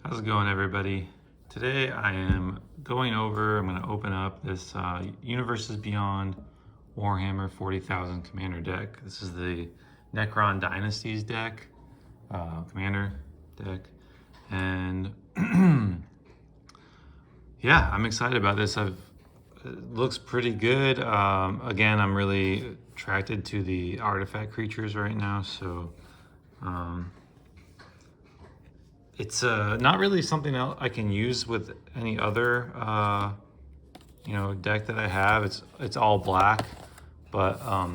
How's it going, everybody? Today I'm going to open up this Universes Beyond Warhammer 40,000 Commander deck. This is the Necron Dynasties deck, Commander deck. And yeah, I'm excited about this. It looks pretty good. Again, I'm really attracted to the artifact creatures right now, so it's not really something else I can use with any other deck that I have. It's all black, but a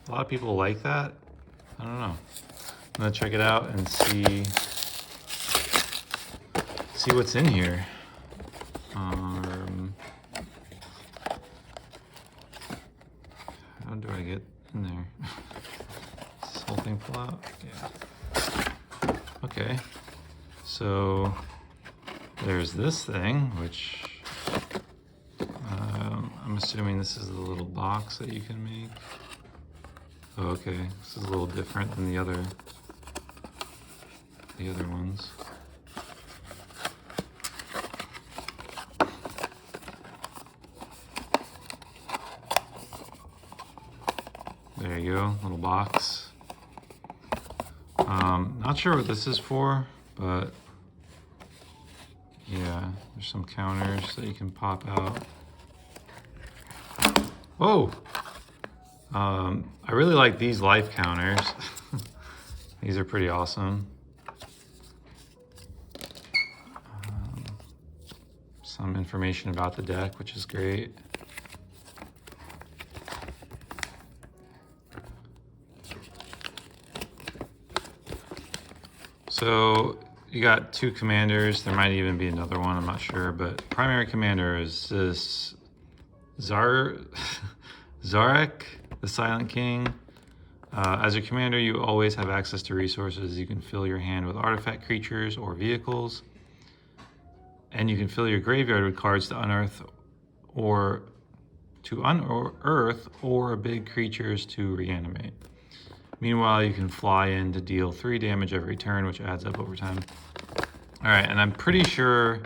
lot of people like that. I don't know. I'm gonna check it out and see what's in here. How do I get in there? Does this whole thing pull out? Yeah. Okay. So there's this thing, which I'm assuming this is the little box that you can make. Oh, okay, this is a little different than the other ones. There you go, little box. Not sure what this is for, but yeah, there's some counters that you can pop out. Whoa! I really like these life counters. These are pretty awesome. Some information about the deck, which is great. So you got two commanders. There might even be another one, I'm not sure, but primary commander is this Zarek, the Silent King. As your commander, you always have access to resources. You can fill your hand with artifact creatures or vehicles, and you can fill your graveyard with cards to unearth or big creatures to reanimate. Meanwhile, you can fly in to deal 3 damage every turn, which adds up over time. All right, and I'm pretty sure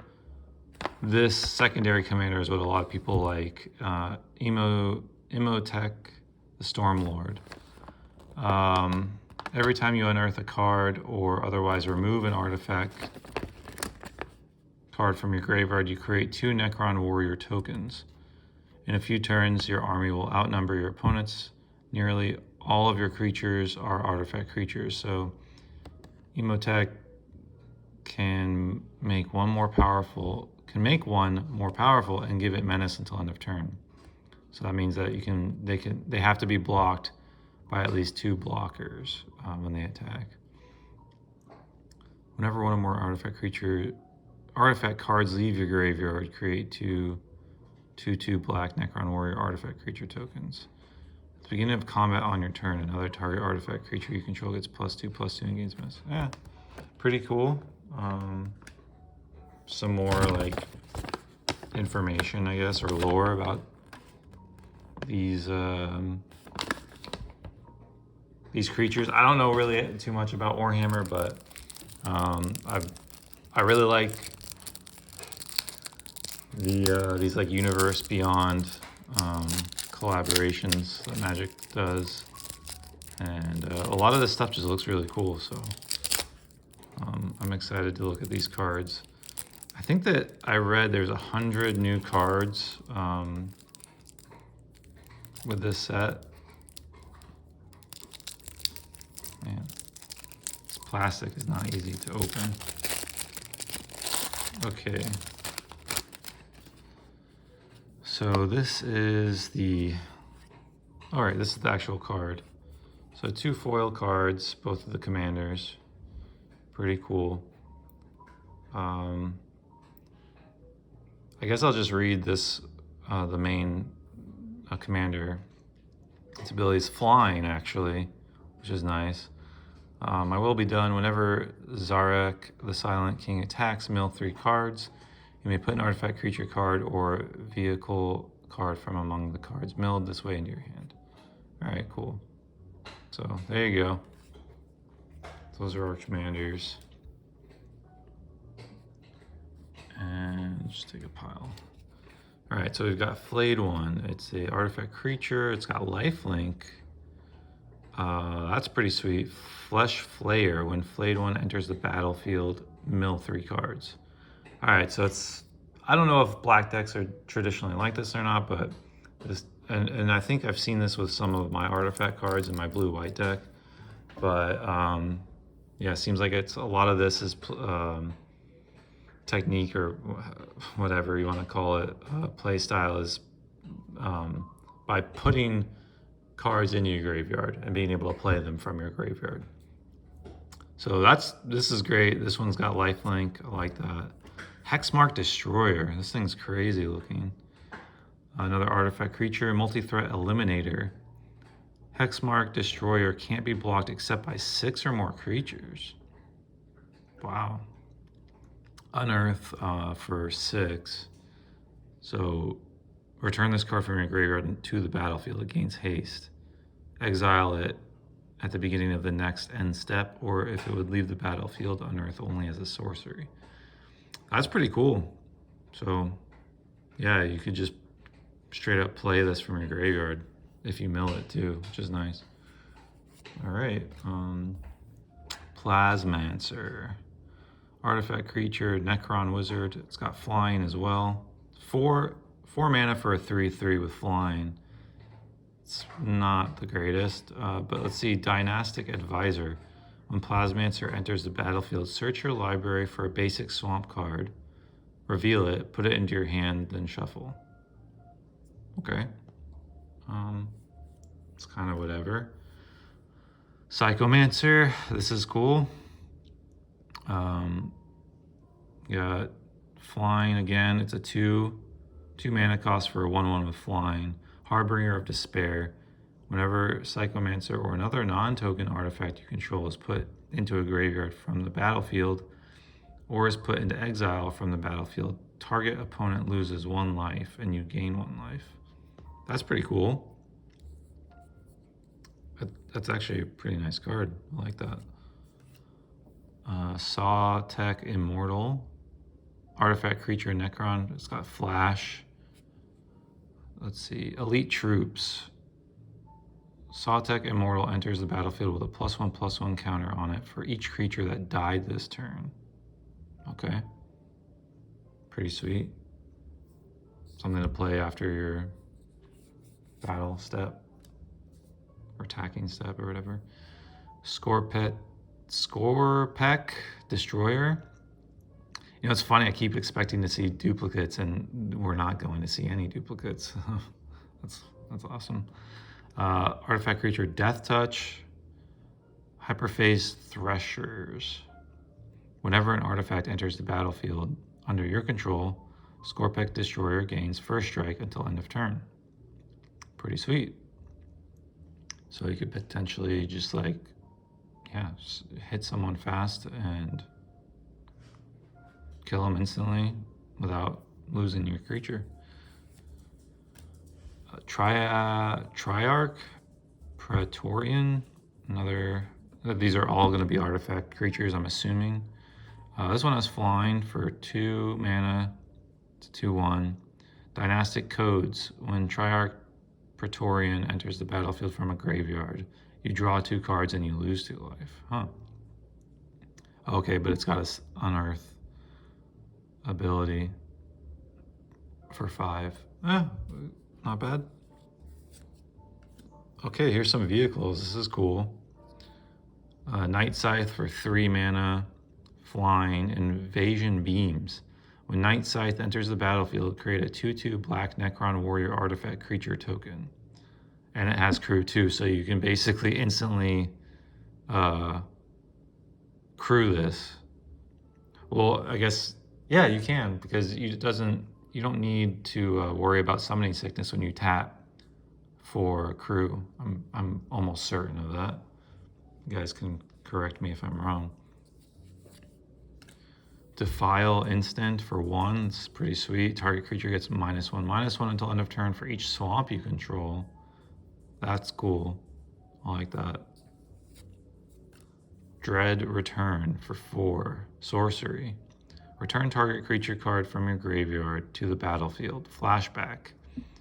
this secondary commander is what a lot of people like. Imhotep, the Stormlord. Every time you unearth a card or otherwise remove an artifact card from your graveyard, you create 2 Necron warrior tokens. In a few turns, your army will outnumber your opponents. Nearly all of your creatures are artifact creatures, so Imhotep can make one more powerful and give it menace until end of turn. So that means that they have to be blocked by at least 2 blockers when they attack. Whenever one or more artifact cards leave your graveyard, create 2 black Necron warrior artifact creature tokens. At the beginning of combat on your turn, another target artifact creature you control gets +2/+2 and gains miss. Yeah, pretty cool. Some more like information, I guess, or lore about these creatures. I don't know really too much about Warhammer, but I really like these like Universe Beyond collaborations that Magic does, and a lot of this stuff just looks really cool. So I'm excited to look at these cards. I think that I read there's 100 new cards with this set. Man, this plastic is not easy to open. Okay. So this is all right, this is the actual card. So 2 foil cards, both of the commanders. Pretty cool. I guess I'll just read this, the main commander. Its ability is flying, actually, which is nice. I will be done whenever Zarek, the Silent King, attacks. Mill 3 cards. You may put an artifact creature card or vehicle card from among the cards milled this way into your hand. All right, cool. So there you go. Those are our commanders. just take a pile. All right, so we've got Flayed One. It's a artifact creature. It's got lifelink. That's pretty sweet. Flesh Flayer. When Flayed One enters the battlefield, mill 3 cards. All right, so it's, I don't know if black decks are traditionally like this or not, but this, and I think I've seen this with some of my artifact cards in my blue-white deck. But yeah, it seems like it's a lot of this is technique or whatever you want to call it, play style is by putting cards into your graveyard and being able to play them from your graveyard. So this is great. This one's got lifelink. I like that. Hexmark Destroyer. This thing's crazy looking. Another artifact creature, multi-threat eliminator. Hexmark Destroyer can't be blocked except by 6 or more creatures. Wow. Unearth for 6. So return this card from your graveyard to the battlefield. It gains haste. Exile it at the beginning of the next end step, or if it would leave the battlefield, unearth only as a sorcery. That's pretty cool. So yeah, you could just straight up play this from your graveyard if you mill it too, which is nice. All right, Plasmancer. Artifact creature, Necron wizard. It's got flying as well. 4 mana for a 3/3 with flying. It's not the greatest, but let's see. Dynastic Advisor. When Plasmancer enters the battlefield, search your library for a basic swamp card, reveal it, put it into your hand, then shuffle. Okay. It's kind of whatever. Psychomancer. This is cool. Got flying again. It's a 2 mana cost for a 1/1 with flying. Harbinger of Despair. Whenever Psychomancer or another non-token artifact you control is put into a graveyard from the battlefield or is put into exile from the battlefield, target opponent loses 1 life and you gain 1 life. That's pretty cool. That's actually a pretty nice card. I like that. Saw Tech Immortal. Artifact creature Necron. It's got flash. Let's see. Elite Troops. Sawtech Immortal enters the battlefield with a +1/+1 counter on it for each creature that died this turn. Okay. Pretty sweet. Something to play after your battle step or attacking step or whatever. Scorpec Destroyer. You know, it's funny, I keep expecting to see duplicates and we're not going to see any duplicates. That's awesome. Artifact creature Death Touch. Hyperphase Threshers. Whenever an artifact enters the battlefield under your control, Scorpec Destroyer gains first strike until end of turn. Pretty sweet. So you could potentially just like, yeah, just hit someone fast and kill them instantly without losing your creature. Triarch, Praetorian, another, these are all going to be artifact creatures, I'm assuming. This one has flying for 2 mana, it's 2/1. Dynastic Codes. When Triarch Praetorian enters the battlefield from a graveyard, you draw 2 cards and you lose 2 life. Huh. Okay, but it's got a unearth ability for 5. Not bad. Okay, here's some vehicles. This is cool. Night Scythe for 3 mana, flying, Invasion Beams. When Night Scythe enters the battlefield, create a 2/2 black Necron warrior artifact creature token. And it has crew too, so you can basically instantly crew this. Well, I guess, yeah, you can, because you don't need to worry about summoning sickness when you tap for crew. I'm almost certain of that. You guys can correct me if I'm wrong. Defile instant for 1. It's pretty sweet. Target creature gets -1/-1 until end of turn for each swamp you control. That's cool. I like that. Dread Return for 4. Sorcery. Return target creature card from your graveyard to the battlefield. Flashback.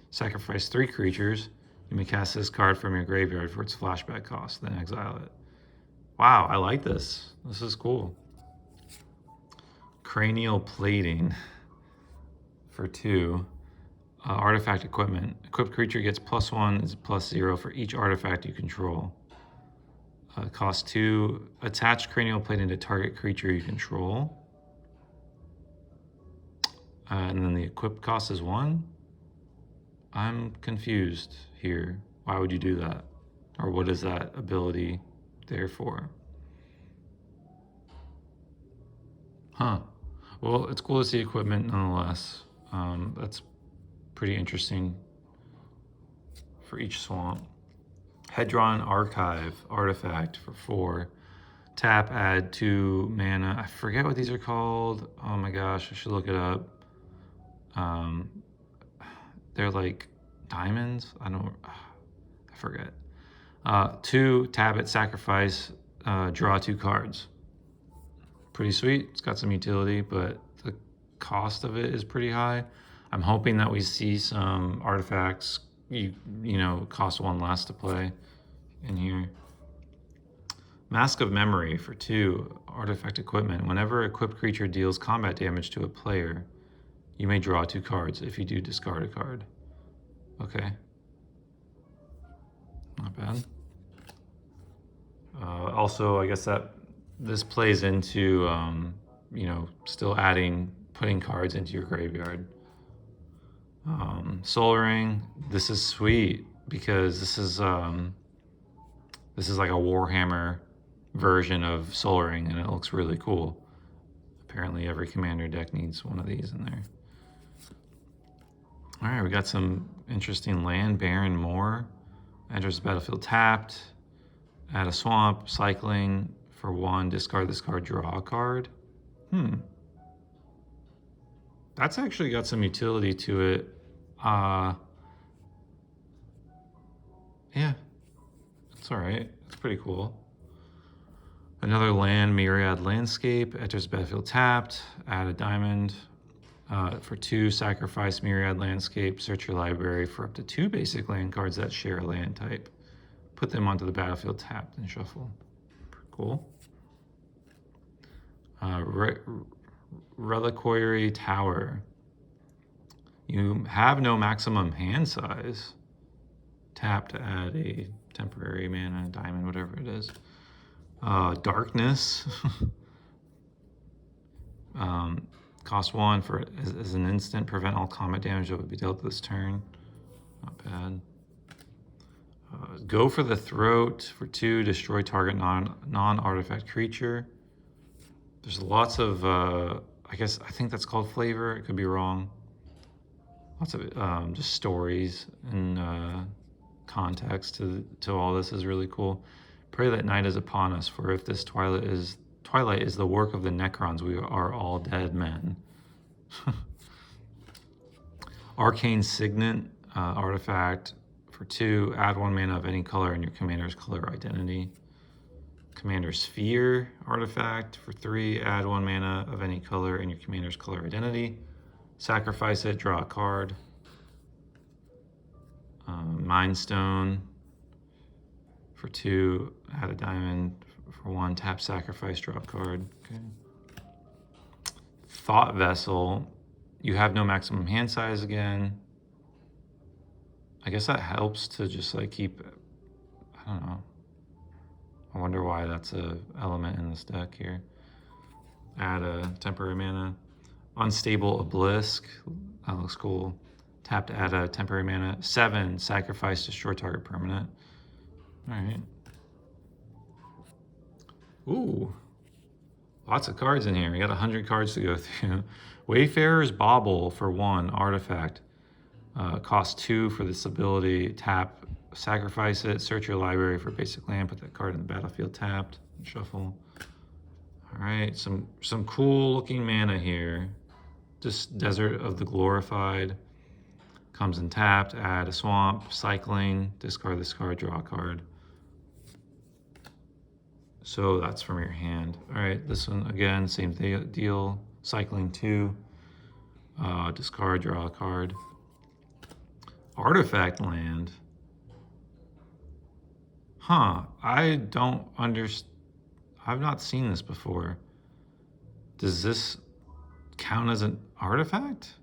Sacrifice 3 creatures. You may cast this card from your graveyard for its flashback cost, then exile it. Wow, I like this. This is cool. Cranial Plating for 2. Artifact equipment. Equipped creature gets +1 is +0 for each artifact you control. Cost 2. Attach cranial plating to target creature you control. And then the equipped cost is 1. I'm confused here. Why would you do that? Or what is that ability there for? Huh. Well, it's cool to see equipment nonetheless. That's pretty interesting for each swamp. Hedron Archive artifact for 4. Tap, add 2 mana. I forget what these are called. Oh my gosh, I should look it up. They're like diamonds. I forget. 2, tap it, sacrifice, draw 2 cards. Pretty sweet. It's got some utility, but the cost of it is pretty high. I'm hoping that we see some artifacts, you know, cost 1 less to play in here. Mask of Memory for 2, artifact equipment. Whenever a equipped creature deals combat damage to a player, you may draw 2 cards. If you do, discard a card. Okay. Not bad. Also, I guess that this plays into, you know, still putting cards into your graveyard. Soul Ring. This is sweet because this is like a Warhammer version of Soul Ring, and it looks really cool. Apparently, every commander deck needs one of these in there. All right, we got some interesting land. Baron Moor enters the battlefield tapped. Add a swamp, cycling for 1, discard this card, draw a card. That's actually got some utility to it. Yeah, it's all right. It's pretty cool. Another land, Myriad Landscape, enters the battlefield tapped. Add a diamond. For 2, sacrifice Myriad Landscape, search your library for up to 2 basic land cards that share a land type. Put them onto the battlefield tapped and shuffle. Cool. Reliquary Tower. You have no maximum hand size. Tap to add a temporary mana, diamond, whatever it is. Darkness. Cost 1 for as an instant, prevent all combat damage that would be dealt this turn. Not bad. Go for the Throat for 2, destroy target non-artifact creature. There's lots of, I think that's called flavor. It could be wrong. Lots of just stories and context to all this is really cool. Pray that night is upon us, for if this twilight is the work of the Necrons, we are all dead men. Arcane Signet artifact for 2, add 1 mana of any color in your commander's color identity. Commander Sphere artifact for 3, add 1 mana of any color in your commander's color identity. Sacrifice it, draw a card. Mind Stone for 2, add a diamond. For 1, tap, sacrifice, draw a card. Okay. Thought Vessel. You have no maximum hand size again. I guess that helps to just like keep, I don't know. I wonder why that's a element in this deck here. Add a temporary mana. Unstable Obelisk. That looks cool. Tap to add a temporary mana. 7, sacrifice, destroy target permanent. All right. Ooh, lots of cards in here. We got 100 cards to go through. Wayfarer's Bauble for 1, artifact. Cost 2 for this ability. Tap, sacrifice it, search your library for basic land, put that card in the battlefield tapped, and shuffle. All right, some cool looking mana here. Just Desert of the Glorified. Comes in tapped, add a swamp, cycling, discard this card, draw a card. So that's from your hand. All right, this one again, same deal. Cycling 2. Discard, draw a card. Artifact land. Huh, I don't understand. I've not seen this before. Does this count as an artifact?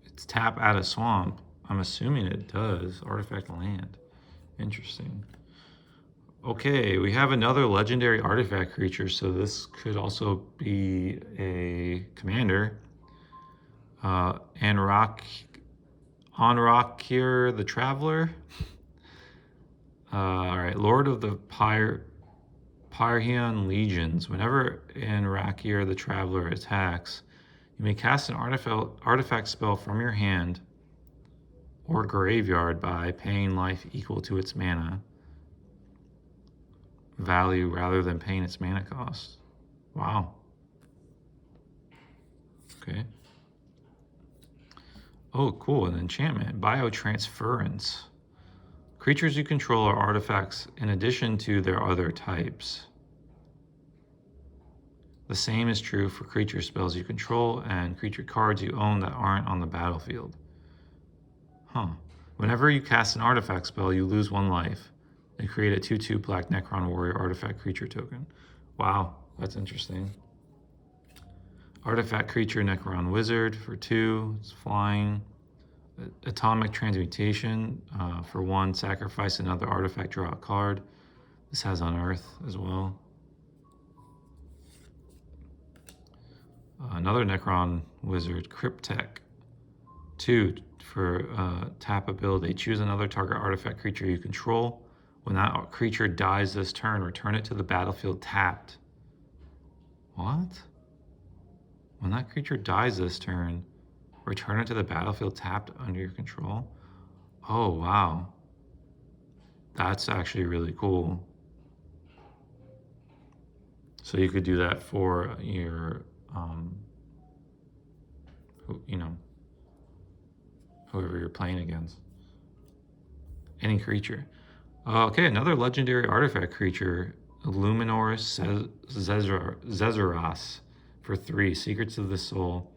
It's tap at a swamp. I'm assuming it does. Artifact land. Interesting. Okay, we have another legendary artifact creature, so this could also be a commander. Anrakir the Traveler. All right, Lord of the Pyrrhian Legions. Whenever Anrakir the Traveler attacks, you may cast an artifact spell from your hand or graveyard by paying life equal to its mana value rather than paying its mana cost. Wow. Okay. Oh, cool. An enchantment. Biotransference. Creatures you control are artifacts in addition to their other types. The same is true for creature spells you control and creature cards you own that aren't on the battlefield. Huh. Whenever you cast an artifact spell, you lose 1 life and create a 2/2 black Necron Warrior artifact creature token. Wow, that's interesting. Artifact creature Necron Wizard for 2. It's flying. Atomic Transmutation for 1. Sacrifice another artifact, draw a card. This has Unearth as well. Another Necron Wizard, Cryptek. 2 for tap ability. Choose another target artifact creature you control. When that creature dies this turn, return it to the battlefield tapped. What? When that creature dies this turn, return it to the battlefield tapped under your control? Oh, wow. That's actually really cool. So you could do that for your, whoever you're playing against. Any creature. Okay, another legendary artifact creature, Luminor Zezeras for 3. Secrets of the Soul.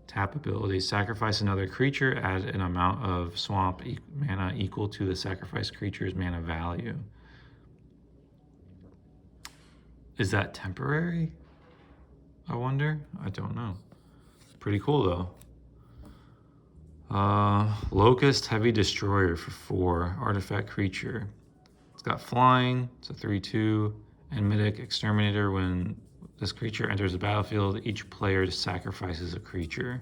Tap ability. Sacrifice another creature, add an amount of swamp mana equal to the sacrificed creature's mana value. Is that temporary? I wonder. I don't know. Pretty cool though. Locust Heavy Destroyer for 4. Artifact creature. It's got flying. It's a 3/2. And Mythic Exterminator. When this creature enters the battlefield, each player sacrifices a creature.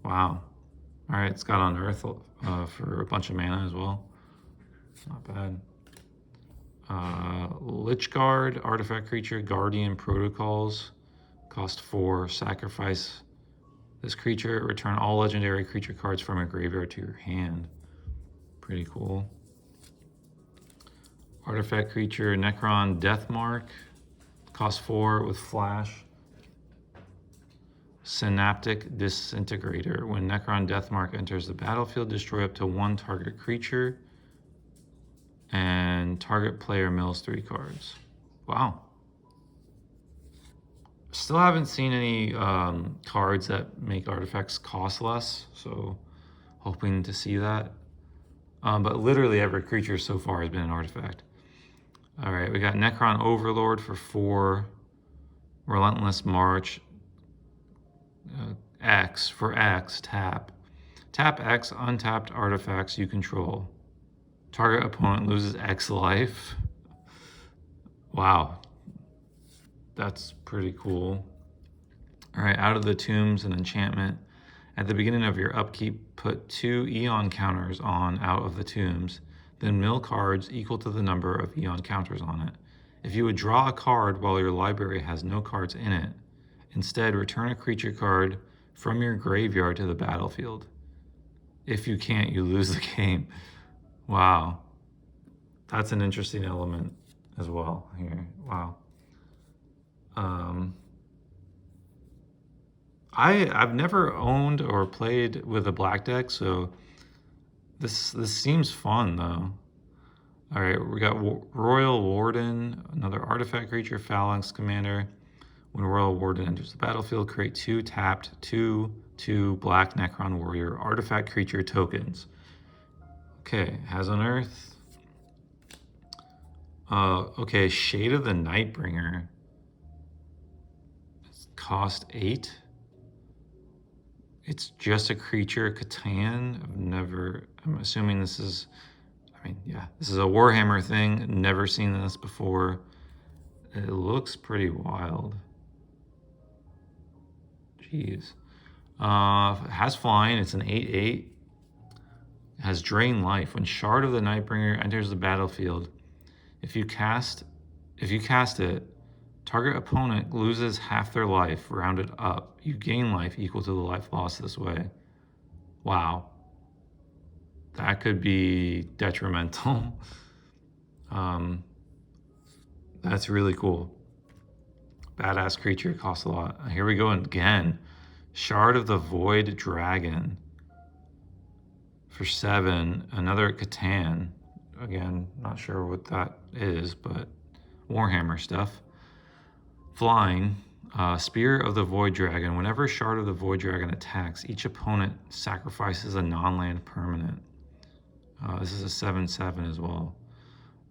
Wow. All right, it's got Unearth for a bunch of mana as well. Not bad. Lichguard, artifact creature, Guardian Protocols. Cost 4. Sacrifice this creature. Return all legendary creature cards from a graveyard to your hand. Pretty cool. Artifact creature, Necron Deathmark. Cost 4 with flash. Synaptic Disintegrator. When Necron Deathmark enters the battlefield, destroy up to 1 target creature. And target player mills 3 cards. Wow. Still haven't seen any cards that make artifacts cost less, so hoping to see that. But literally every creature so far has been an artifact. All right, we got Necron Overlord for 4. Relentless March. X for X, tap. Tap X untapped artifacts you control. Target opponent loses X life. Wow. That's pretty cool. All right, Out of the Tombs, an enchantment. At the beginning of your upkeep, put 2 Eon counters on Out of the Tombs, then mill cards equal to the number of Eon counters on it. If you would draw a card while your library has no cards in it, instead return a creature card from your graveyard to the battlefield. If you can't, you lose the game. Wow. That's an interesting element as well here. Wow. I've never owned or played with a black deck, so this seems fun though. All right, we got Royal Warden, another artifact creature, Phalanx Commander. When Royal Warden enters the battlefield, create 2 tapped 2/2 black Necron warrior artifact creature tokens. Okay, has unearth. Okay, Shade of the Nightbringer. Cost 8. It's just a creature, Catan. I'm assuming this is, this is a Warhammer thing. Never seen this before. It looks pretty wild. Jeez. It has flying. It's an 8/8. It has Drain Life. When Shard of the Nightbringer enters the battlefield, if you cast it, target opponent loses half their life, rounded up. You gain life equal to the life lost this way. Wow. That could be detrimental. That's really cool. Badass creature, costs a lot. Here we go again. Shard of the Void Dragon. For 7, another Catan. Again, not sure what that is, but Warhammer stuff. Flying, Spear of the Void Dragon. Whenever Shard of the Void Dragon attacks, each opponent sacrifices a non-land permanent. This is a 7/7 as well.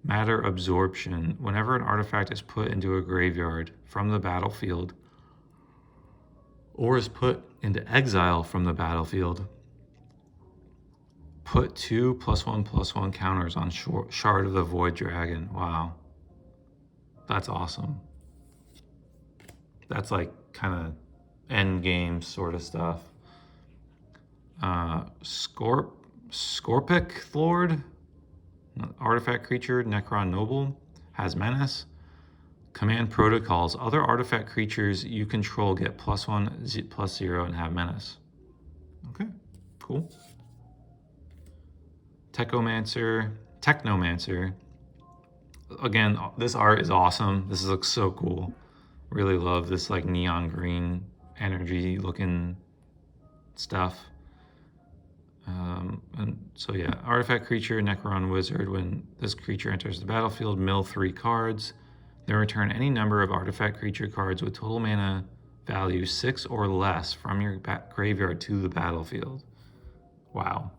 Matter Absorption. Whenever an artifact is put into a graveyard from the battlefield, or is put into exile from the battlefield, put 2 +1/+1 counters on Shard of the Void Dragon. Wow. That's awesome. That's like kind of end game sort of stuff. Scorpic Lord, artifact creature, Necron Noble, has menace. Command protocols. Other artifact creatures you control get +1/+0 and have menace. Okay, cool. Technomancer. Again, this art is awesome. This looks so cool. Really love this like neon green energy looking stuff. And so yeah, artifact creature, Necron Wizard. When this creature enters the battlefield, mill 3 cards. Then return any number of artifact creature cards with total mana value 6 or less from your graveyard to the battlefield. Wow.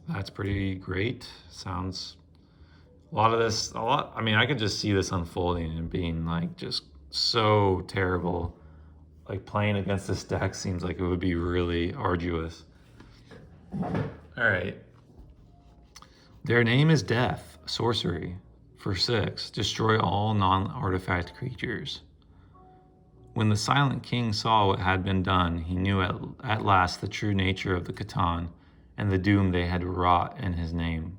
That's pretty great. Sounds I mean, I could just see this unfolding and being like just so terrible. Like playing against this deck seems like it would be really arduous. All right. Their name is Death, sorcery. For 6, destroy all non-artifact creatures. When the Silent King saw what had been done, he knew at last the true nature of the Catan and the doom they had wrought in his name.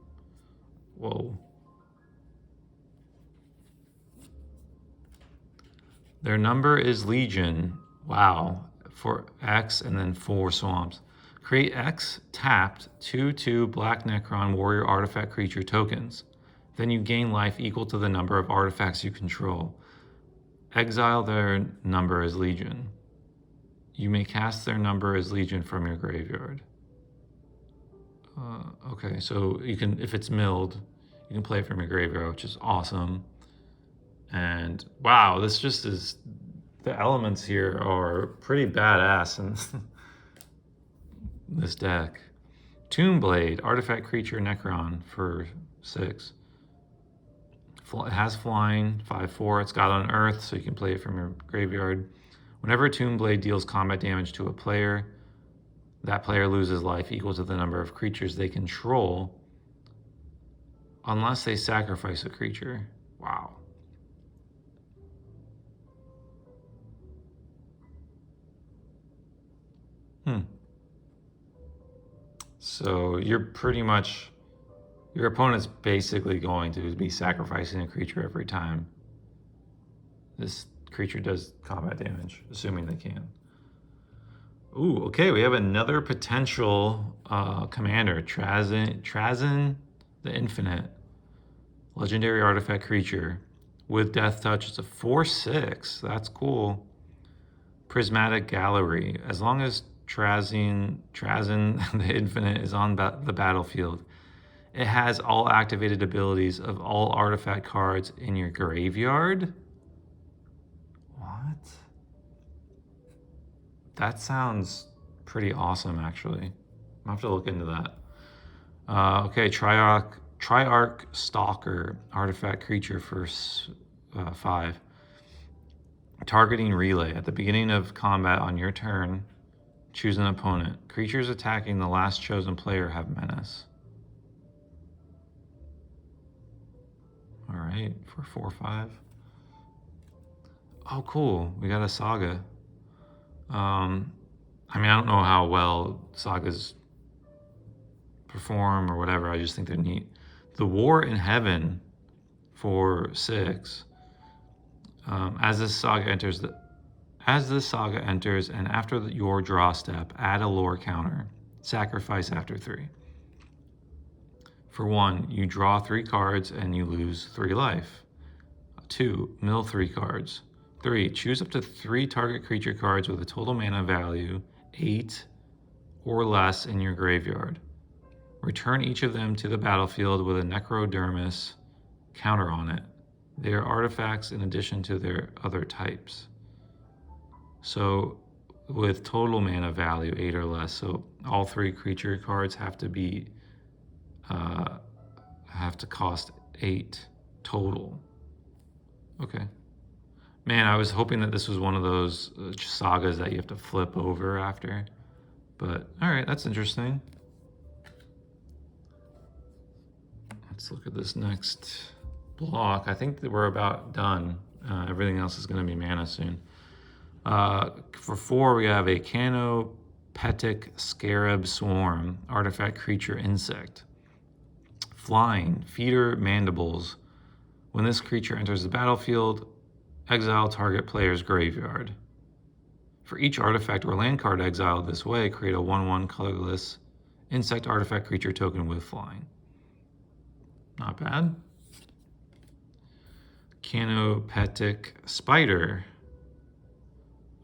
Whoa. Their number is Legion. Wow. For X and then 4 swamps. Create X tapped 2/2 black Necron warrior artifact creature tokens. Then you gain life equal to the number of artifacts you control. Exile their number as Legion. You may cast their number as Legion from your graveyard. Okay, so you can, if it's milled, you can play it from your graveyard, which is awesome. And wow, this just is, the elements here are pretty badass in this deck. Tombblade, artifact creature Necron for 6. It has flying, 5/4. It's got unearth, so you can play it from your graveyard. Whenever Tombblade deals combat damage to a player, that player loses life equal to the number of creatures they control, unless they sacrifice a creature. Wow. So you're pretty much, your opponent's basically going to be sacrificing a creature every time this creature does combat damage, assuming they can. Ooh, okay, we have another potential commander, Trazyn the Infinite. Legendary artifact creature with Death Touch. It's a 4/6. That's cool. Prismatic Gallery. As long as Trazyn the Infinite is on the battlefield, it has all activated abilities of all artifact cards in your graveyard. That sounds pretty awesome, actually. I'll have to look into that. Okay, Triarch Stalker, artifact creature for 5. Targeting relay. At the beginning of combat on your turn, choose an opponent. Creatures attacking the last chosen player have menace. All right, for 4/5. Oh, cool. We got a saga. I mean, I don't know how well sagas perform or whatever. I just think they're neat. The War in Heaven for 6. As this saga enters, and after your draw step, add a lore counter. Sacrifice after 3. For 1, you draw 3 cards and you lose 3 life. 2, mill 3 cards. 3, choose up to 3 target creature cards with a total mana value 8 or less in your graveyard. Return each of them to the battlefield with a Necrodermis counter on it. They are artifacts in addition to their other types. So with total mana value 8 or less, so all 3 creature cards have to be cost 8 total. Okay. Man, I was hoping that this was one of those sagas that you have to flip over after. But all right, that's interesting. Let's look at this next block. I think that we're about done. Everything else is going to be mana soon. For 4, we have a Canopetic Scarab Swarm, artifact creature insect. Flying, feeder mandibles. When this creature enters the battlefield, exile target player's graveyard. For each artifact or land card exiled this way, create a 1/1 colorless insect artifact creature token with flying. Not bad. Canopetic Spider,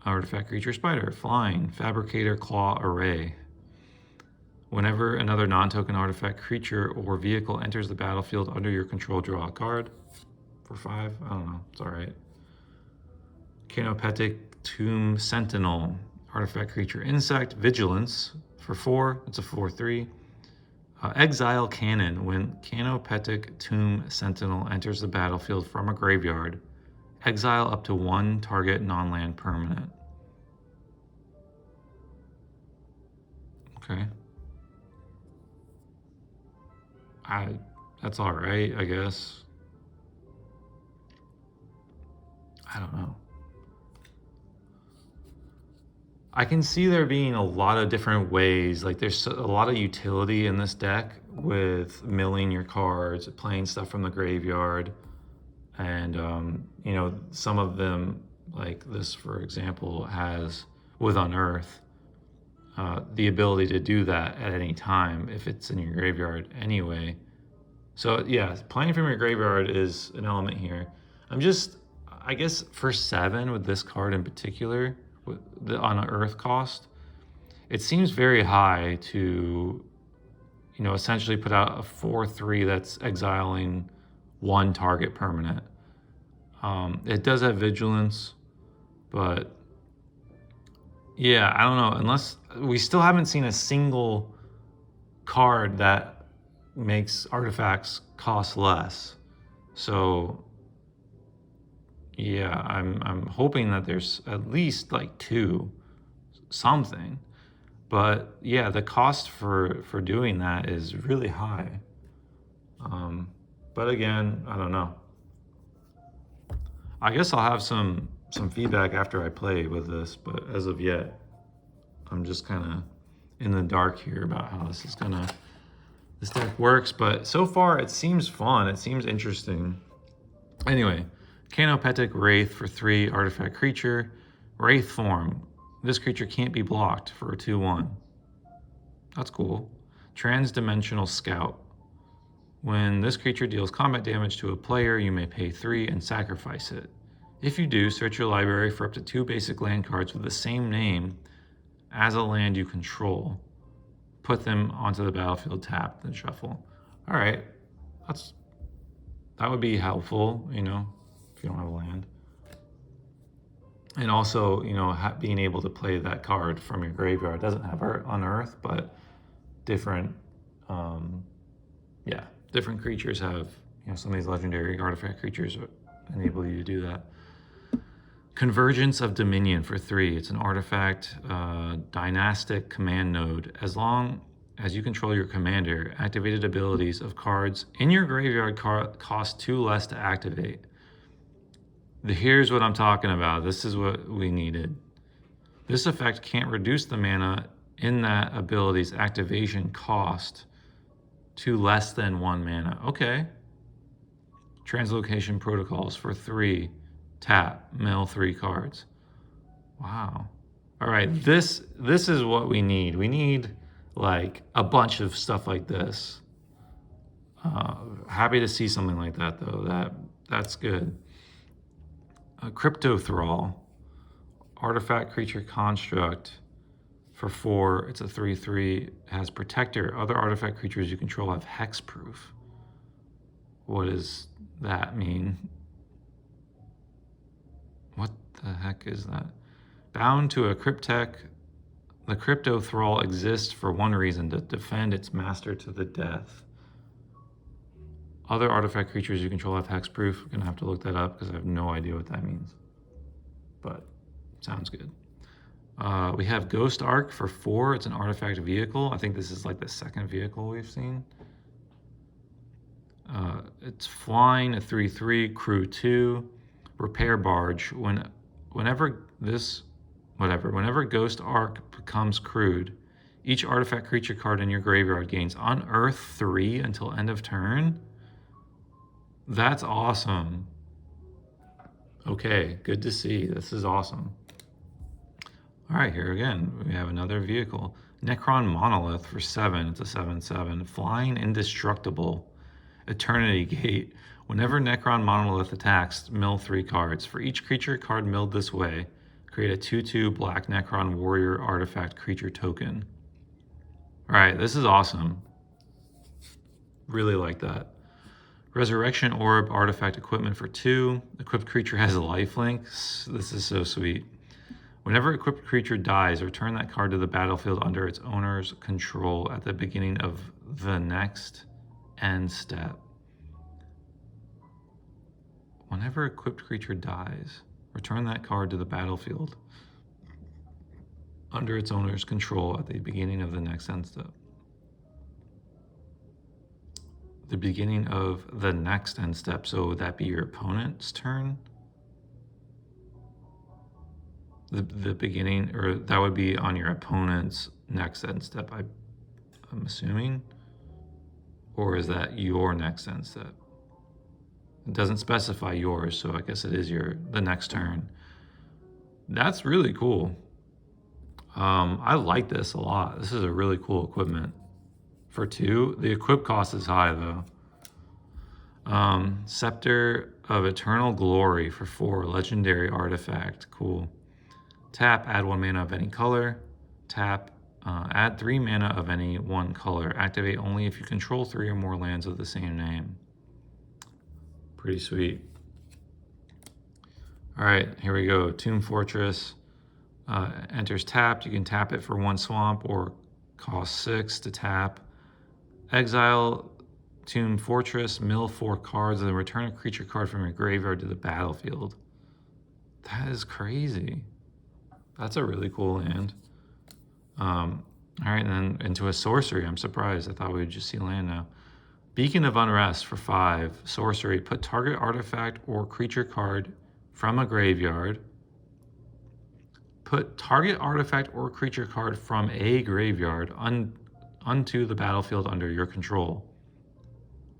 artifact creature spider, flying, fabricator claw array. Whenever another non-token artifact creature or vehicle enters the battlefield under your control, draw a card. For 5, I don't know, it's all right. Canopetic Tomb Sentinel, artifact creature insect, vigilance. For 4, it's a 4/3. Exile Cannon. When Canopetic Tomb Sentinel enters the battlefield from a graveyard, exile up to 1 target non-land permanent. Okay. That's all right, I guess. I don't know. I can see there being a lot of different ways. Like there's a lot of utility in this deck with milling your cards, playing stuff from the graveyard. And, you know, some of them, like this, for example, has, with Unearth, the ability to do that at any time if it's in your graveyard anyway. So yeah, playing from your graveyard is an element here. I guess for 7 with this card in particular, with the Unearth cost, it seems very high to, you know, essentially put out a 4/3 that's exiling 1 target permanent. It does have vigilance, but yeah, I don't know, unless we still haven't seen a single card that makes artifacts cost less. So yeah, I'm hoping that there's at least like 2 something. But yeah, the cost for doing that is really high. But again, I don't know. I guess I'll have some feedback after I play with this, but as of yet, I'm just kind of in the dark here about how this deck works. But so far, it seems fun. It seems interesting. Anyway, Canopetic Wraith for 3, artifact creature, Wraith form. This creature can't be blocked for a 2/1. That's cool. Transdimensional Scout. When this creature deals combat damage to a player, you may pay 3 and sacrifice it. If you do, search your library for up to 2 basic land cards with the same name as a land you control. Put them onto the battlefield tapped and shuffle. All right, that would be helpful, you know, if you don't have a land. And also, you know, being able to play that card from your graveyard. It doesn't have unearth, but different, yeah, different creatures have, you know, some of these legendary artifact creatures enable you to do that. Convergence of Dominion for 3. It's an artifact, dynastic command node. As long as you control your commander, activated abilities of cards in your graveyard cost 2 less to activate. Here's what I'm talking about. This is what we needed. This effect can't reduce the mana in that ability's activation cost to less than 1 mana. Okay. Translocation Protocols for 3. Tap, mill 3 cards. Wow. All right, this is what we need. We need like a bunch of stuff like this. Happy to see something like that though. That's good. Crypto Thrall, artifact creature construct for 4. It's a 3/3. Has protector. Other artifact creatures you control have hexproof. What does that mean? What the heck is that? Bound to a Cryptek, the Crypto Thrall exists for one reason: to defend its master to the death. Other artifact creatures you control have hexproof. I'm gonna have to look that up because I have no idea what that means. But sounds good. We have Ghost Arc for 4. It's an artifact vehicle. I think this is like the second vehicle we've seen. It's flying, a 3/3, crew 2, repair barge. Whenever Ghost Arc becomes crewed, each artifact creature card in your graveyard gains unearth 3 until end of turn. That's awesome. Okay, good to see. This is awesome. All right, here again, we have another vehicle. Necron Monolith for 7. It's a 7/7. Flying, indestructible. Eternity Gate. Whenever Necron Monolith attacks, mill 3 cards. For each creature card milled this way, create a 2/2 black Necron Warrior artifact creature token. All right, this is awesome. Really like that. Resurrection Orb artifact equipment for 2. Equipped creature has a lifelink. This is so sweet. Whenever equipped creature dies, return that card to the battlefield under its owner's control at the beginning of the next end step. Whenever equipped creature dies, return that card to the battlefield under its owner's control at the beginning of the next end step. The beginning of the next end step, so would that be your opponent's turn? The beginning, or that would be on your opponent's next end step, I'm assuming? Or is that your next end step? It doesn't specify yours, so I guess it is the next turn. That's really cool. I like this a lot. This is a really cool equipment. For 2, the equip cost is high though. Scepter of Eternal Glory for 4, legendary artifact. Cool. Tap, add 1 mana of any color. Tap, add 3 mana of any 1 color. Activate only if you control 3 or more lands of the same name. Pretty sweet. All right, here we go. Tomb Fortress enters tapped. You can tap it for 1 swamp or cost 6 to tap. Exile Tomb Fortress, mill 4 cards, and then return a creature card from your graveyard to the battlefield. That is crazy. That's a really cool land. All right, and then into a sorcery. I'm surprised. I thought we would just see land now. Beacon of Unrest for 5. Sorcery. Put target artifact or creature card from a graveyard. Put target artifact or creature card from a graveyard onto the battlefield under your control.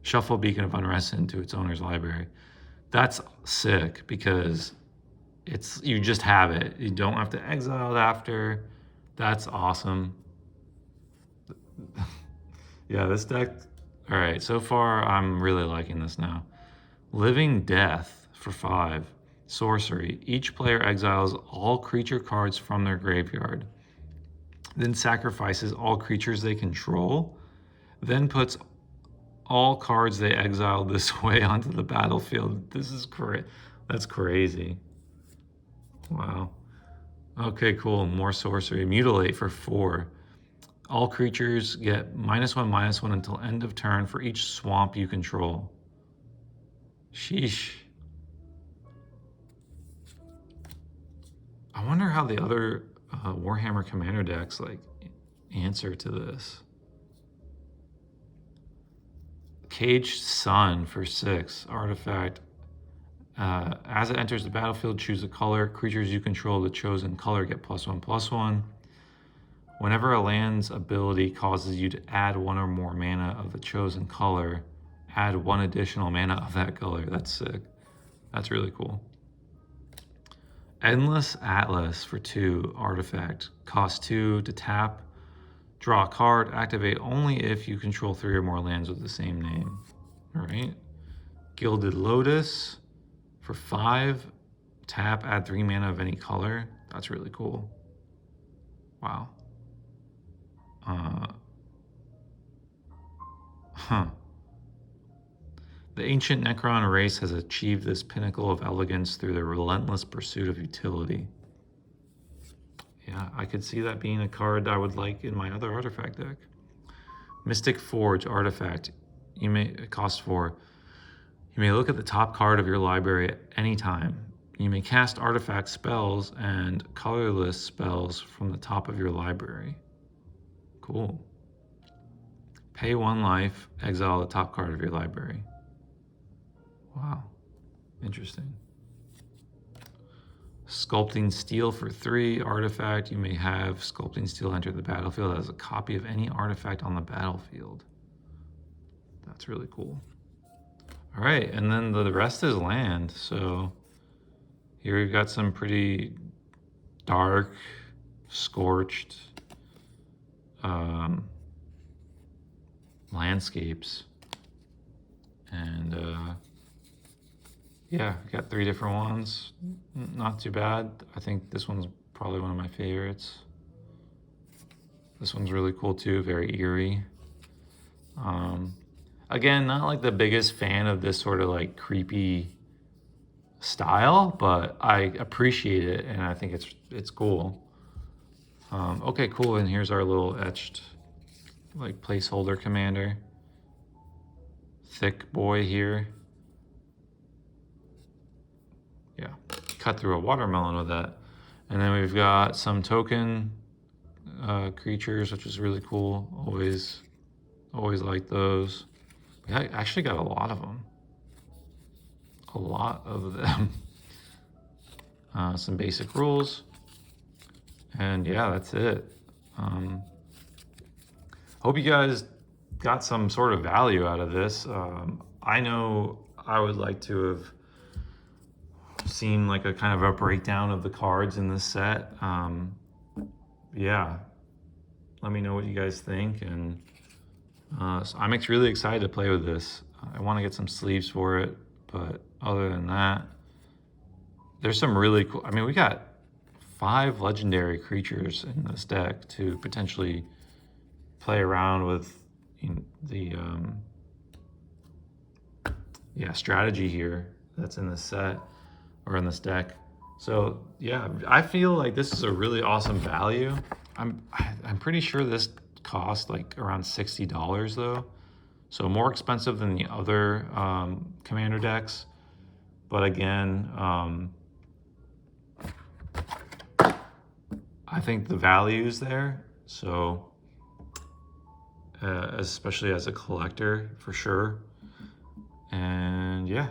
Shuffle Beacon of Unrest into its owner's library. That's sick because you just have it. You don't have to exile it after. That's awesome. Yeah, this deck, all right, so far I'm really liking this now. Living Death for 5. Sorcery. Each player exiles all creature cards from their graveyard, then sacrifices all creatures they control, then puts all cards they exiled this way onto the battlefield. This is that's crazy. Wow. Okay, cool. More sorcery. Mutilate for 4. All creatures get -1/-1 until end of turn for each swamp you control. Sheesh. I wonder how the other Warhammer Commander decks like answer to this. Caged Sun for 6. Artifact. As it enters the battlefield, choose a color. Creatures you control the chosen color get +1/+1. Whenever a land's ability causes you to add 1 or more mana of the chosen color, add 1 additional mana of that color. That's sick. That's really cool. Endless Atlas for 2. Artifact. Cost 2 to tap. Draw a card. Activate only if you control 3 or more lands with the same name. All right. Gilded Lotus for 5. Tap. Add 3 mana of any color. That's really cool. Wow. The ancient Necron race has achieved this pinnacle of elegance through their relentless pursuit of utility. Yeah, I could see that being a card I would like in my other artifact deck. Mystic Forge Artifact. It costs 4. You may look at the top card of your library at any time. You may cast artifact spells and colorless spells from the top of your library. Cool. Pay 1 life, exile the top card of your library. Wow, interesting. Sculpting Steel for 3. Artifact. You may have Sculpting Steel enter the battlefield as a copy of any artifact on the battlefield. That's really cool. All right, and then the rest is land. So here we've got some pretty dark, scorched landscapes. And yeah, got 3 different ones. Not too bad. I think this one's probably one of my favorites. This one's really cool too, very eerie. Again, not like the biggest fan of this sort of like creepy style, but I appreciate it and I think it's cool. Okay, cool. And here's our little etched like placeholder commander. Thick boy here. Yeah, cut through a watermelon with that. And then we've got some token creatures, which is really cool. Always like those. We actually got a lot of them. A lot of them. Some basic rules. And yeah, that's it. Hope you guys got some sort of value out of this. I know I would like to have seen like a kind of a breakdown of the cards in this set. Yeah, let me know what you guys think. And so I'm really excited to play with this. I want to get some sleeves for it, but other than that, there's some really cool, I mean, we got 5 legendary creatures in this deck to potentially play around with the strategy here that's in this set or in this deck. So yeah, I feel like this is a really awesome value. I'm pretty sure this cost like around $60 though, so more expensive than the other commander decks. But again, I think the value is there. So especially as a collector, for sure. And yeah,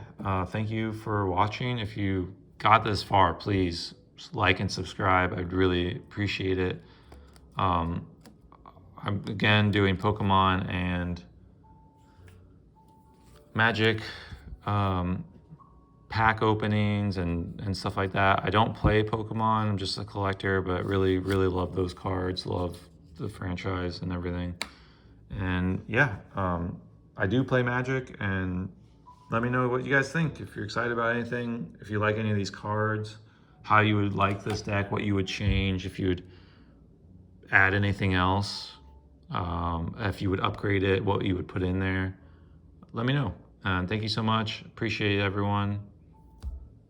thank you for watching. If you got this far, please like and subscribe. I'd really appreciate it. I'm again doing Pokemon and Magic pack openings and stuff like that. I don't play Pokemon. I'm just a collector, but really love those cards. Love the franchise and everything. And yeah, I do play Magic, and let me know what you guys think. If you're excited about anything, if you like any of these cards, how you would like this deck, what you would change, if you would add anything else, if you would upgrade it, what you would put in there. Let me know. And thank you so much. Appreciate it, everyone.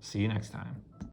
See you next time.